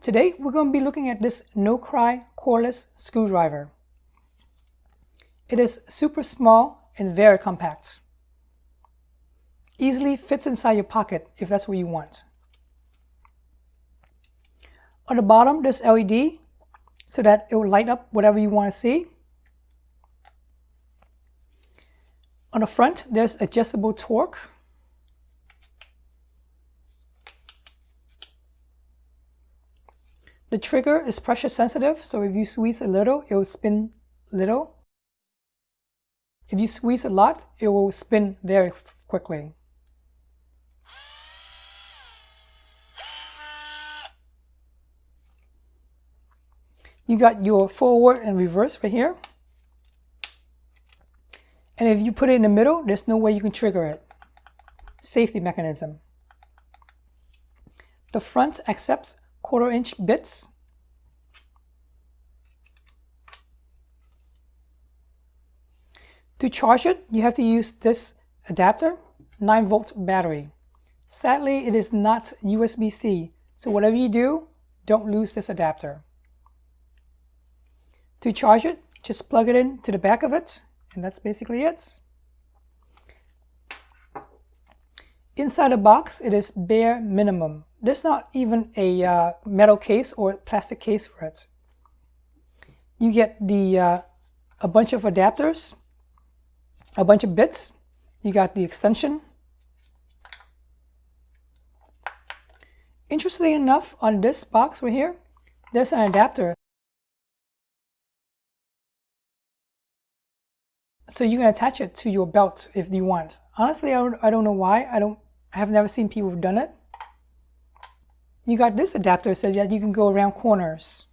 Today we're going to be looking at this Nocry cordless screwdriver. It is super small and very compact. Easily fits inside your pocket if that's what you want. On the bottom there's LED so that it will light up whatever you want to see. On the front there's adjustable torque. The trigger is pressure sensitive, so if you squeeze a little, it will spin little. If you squeeze a lot, it will spin very quickly. You got your forward and reverse right here. And if you put it in the middle, there's no way you can trigger it. Safety mechanism. The front accepts 1/4-inch bits. To charge it, you have to use this adapter, 9-volt battery. Sadly, it is not USB-C, so whatever you do, don't lose this adapter. To charge it, just plug it in to the back of it, and that's basically it. Inside the box, it is bare minimum. There's not even a metal case or plastic case for it. You get a bunch of adapters, a bunch of bits. You got the extension. Interestingly enough, on this box right here, there's an adapter. So you can attach it to your belt if you want. Honestly, I don't know why. I have never seen people who've done it. You got this adapter so that you can go around corners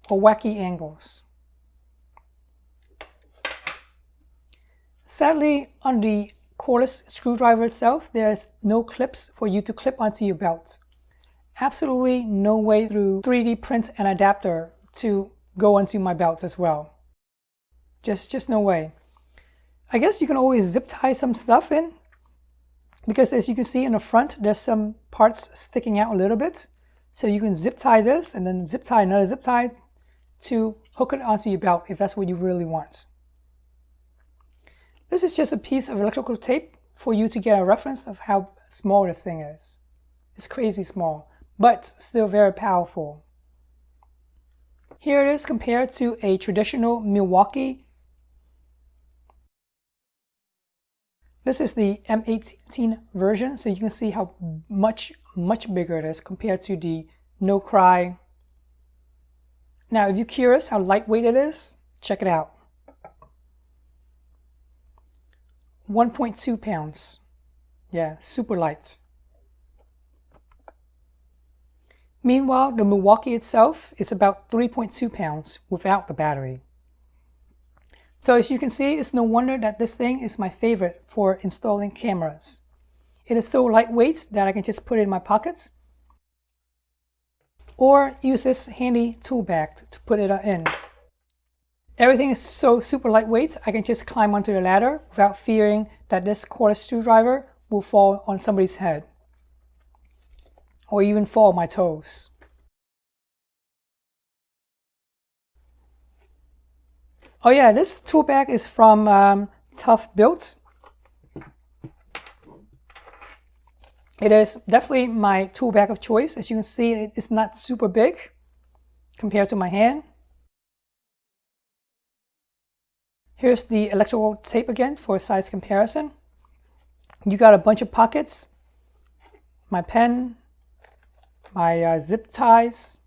or wacky angles. Sadly, on the cordless screwdriver itself, there's no clips for you to clip onto your belt. Absolutely no way through 3D print an adapter to go onto my belt as well. Just no way. I guess you can always zip tie some stuff in, because as you can see in the front, there's some parts sticking out a little bit. So you can zip tie this and then zip tie another zip tie to hook it onto your belt if that's what you really want. This is just a piece of electrical tape for you to get a reference of how small this thing is. It's crazy small, but still very powerful. Here it is compared to a traditional Milwaukee. This is the M18 version, so you can see how much bigger it is compared to the Nocry. Now, if you're curious how lightweight it is, check it out. 1.2 pounds. Yeah, super light. Meanwhile, the Milwaukee itself is about 3.2 pounds without the battery. So as you can see, it's no wonder that this thing is my favorite for installing cameras. It is so lightweight that I can just put it in my pockets or use this handy tool bag to put it in. Everything is so super lightweight, I can just climb onto the ladder without fearing that this cordless screwdriver will fall on somebody's head or even fall on my toes. Oh yeah, this tool bag is from Tough Built. It is definitely my tool bag of choice. As you can see, it is not super big compared to my hand. Here's the electrical tape again for a size comparison. You got a bunch of pockets, my pen, my zip ties,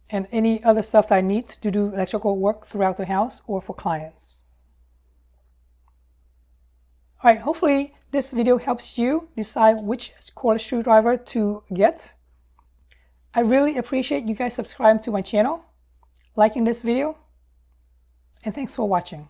and any other stuff that I need to do electrical work throughout the house or for clients. Alright, hopefully this video helps you decide which cordless screwdriver to get. I really appreciate you guys subscribing to my channel, liking this video, and thanks for watching.